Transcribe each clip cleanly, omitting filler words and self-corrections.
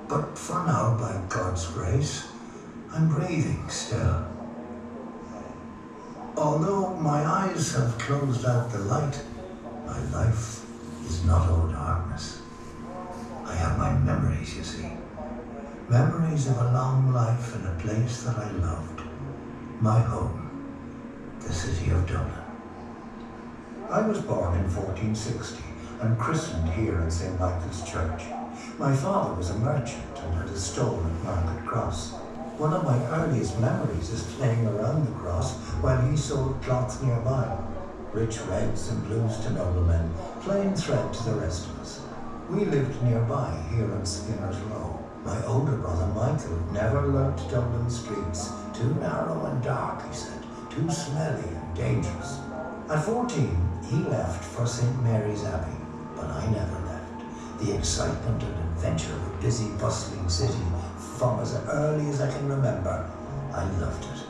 But for now, by God's grace, I'm breathing still. Although my eyes have closed out the light, my life is not all darkness. I have my memories, you see. Memories of a long life in a place that I loved. My home, the city of Dublin. I was born in 1460 and christened here in St. Michael's Church. My father was a merchant and had a stall at Market Cross. One of my earliest memories is playing around the cross while he sold cloth nearby. Rich reds and blues to noblemen, plain thread to the rest of us. We lived nearby here on Skinner's Row. My older brother Michael never loved Dublin streets. Too narrow and dark, he said, too smelly and dangerous. At 14, he left for St. Mary's Abbey, but I never left. The excitement and adventure of a busy, bustling city from as early as I can remember, I loved it.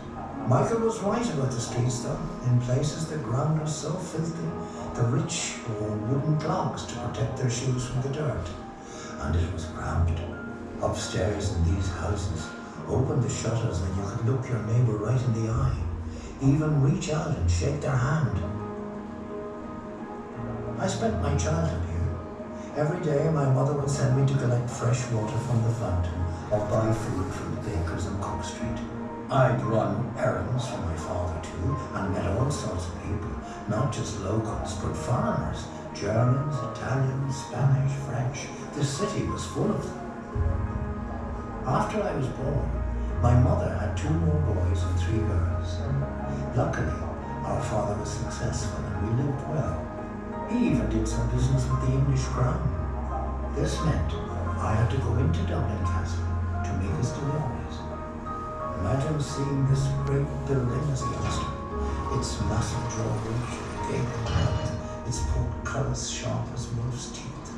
Michael was right about the streets though. In places the ground was so filthy, the rich wore wooden clogs to protect their shoes from the dirt. And it was cramped. Upstairs in these houses, open the shutters and you could look your neighbour right in the eye, even reach out and shake their hand. I spent my childhood here. Every day my mother would send me to collect fresh water from the fountain or buy food from the bakers on Cook Street. I'd run errands for my father too and met all sorts of people, not just locals but foreigners, Germans, Italians, Spanish, French. The city was full of them. After I was born, my mother had 2 more boys and 3 girls. Luckily, our father was successful and we lived well. He even did some business with the English crown. This meant I had to go into Dublin Castle to make his deliveries. Imagine seeing this great building as a youngster. Its massive drawbridge, gabled mouth, its portcullis sharp as wolf's teeth.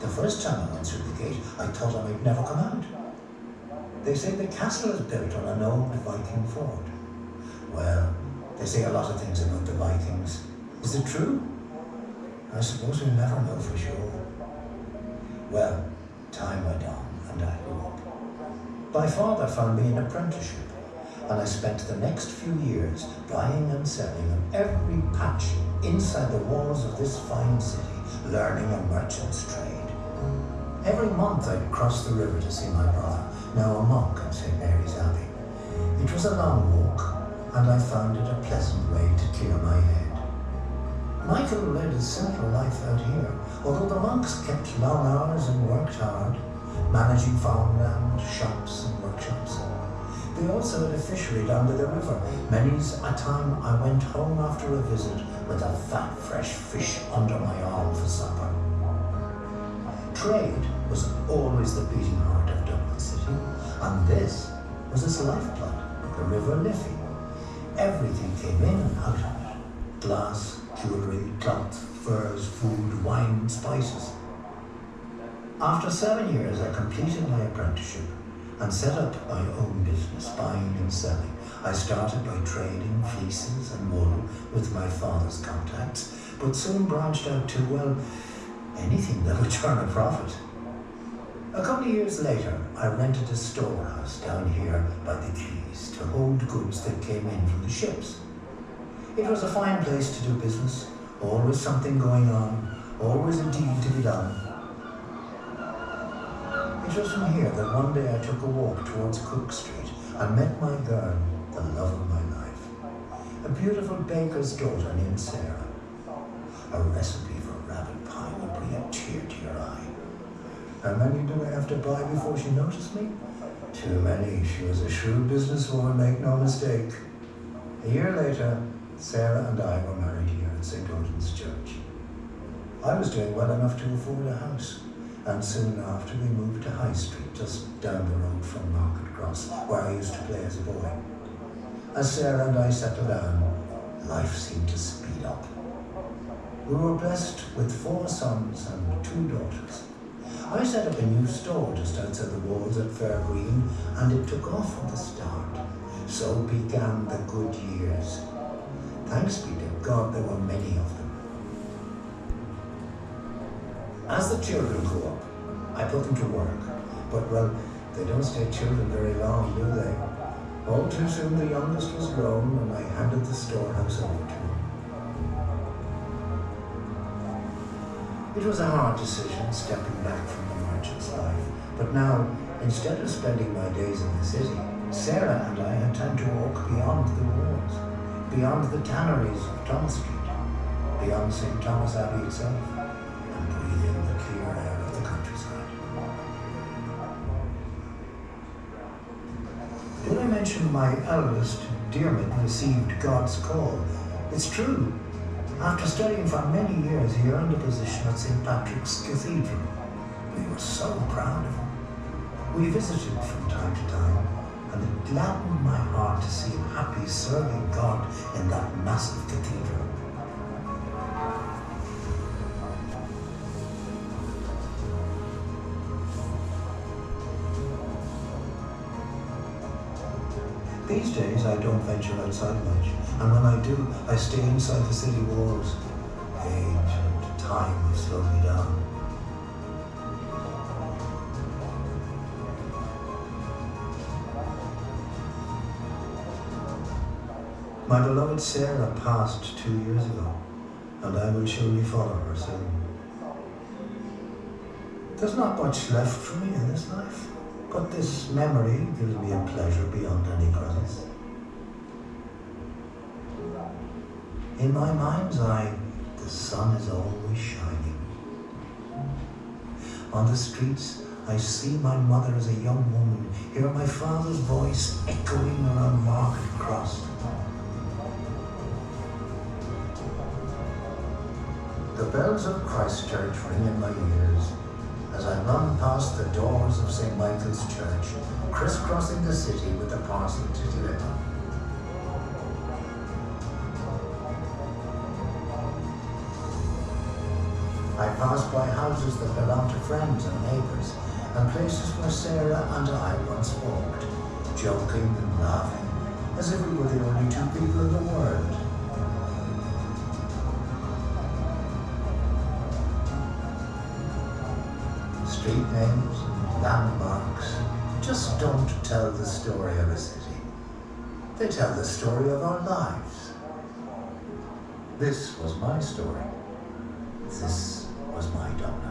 The first time I went through the gate, I thought I might never come out. They say the castle is built on an old Viking fort. Well, they say a lot of things about the Vikings. Is it true? I suppose we'll never know for sure. Well, time went on and I grew up. My father found me an apprenticeship and I spent the next few years buying and selling on every patch inside the walls of this fine city, learning a merchant's trade. Every month I'd cross the river to see my brother, now a monk at St. Mary's Abbey. It was a long walk, and I found it a pleasant way to clear my head. Michael led a simple life out here, although the monks kept long hours and worked hard, managing farmland, shops and workshops. They also had a fishery down by the river. Many's a time I went home after a visit with a fat, fresh fish under my arm for supper. Trade was always the beating heart of Dublin City, and this was its lifeblood, the River Liffey. Everything came in and out of it. Glass, jewellery, cloth, furs, food, wine, spices. After 7 years, I completed my apprenticeship and set up my own business, buying and selling. I started by trading fleeces and wool with my father's contacts, but soon branched out to, well, anything that would turn a profit. A couple of years later, I rented a storehouse down here by the quays to hold goods that came in from the ships. It was a fine place to do business, always something going on, always a deal to be done. It was from here that one day I took a walk towards Cook Street and met my girl, the love of my life, a beautiful baker's daughter named Sarah. A recipe for rabbit pie would bring a tear to your eye. How many do I have to buy before she noticed me? Too many. She was a shrewd businesswoman, make no mistake. A year later, Sarah and I were married here at St. Gordon's Church. I was doing well enough to afford a house, and soon after we moved to High Street, just down the road from Market Cross, where I used to play as a boy. As Sarah and I settled down, life seemed to speed up. We were blessed with 4 sons and 2 daughters. I set up a new store just outside the walls at Fair Green, and it took off from the start. So began the good years. Thanks be to God there were many of them. As the children grew up, I put them to work, But, well, they don't stay children very long, do they? All too soon the youngest was grown, and I handed the storehouse over to him. It was a hard decision, stepping back from the merchant's life. But now, instead of spending my days in the city, Sarah and I had time to walk beyond the walls, beyond the tanneries of Thomas Street, beyond St. Thomas Abbey itself, and breathe in the clear air of the countryside. When I mentioned my eldest, Dermot, received God's call, it's true. After studying for many years, he earned a position at St. Patrick's Cathedral. We were so proud of him. We visited from time to time, and it gladdened my heart to see him happy serving God in that massive cathedral. These days I don't venture outside much, and when I do, I stay inside the city walls. Age and time have slowed me down. My beloved Sarah passed 2 years ago, and I will surely follow her soon. There's not much left for me in this life, but this memory gives me a pleasure beyond any price. In my mind's eye, the sun is always shining. On the streets, I see my mother as a young woman, hear my father's voice echoing around Market Cross. The bells of Christchurch ring in my ears as I run past the doors of St. Michael's Church, crisscrossing the city with a parcel to deliver. I pass by houses that belong to friends and neighbours, and places where Sarah and I once walked, joking and laughing, as if we were the only two people in the world. Street names, landmarks, just don't tell the story of a city. They tell the story of our lives. This was my story. This was my Dublin.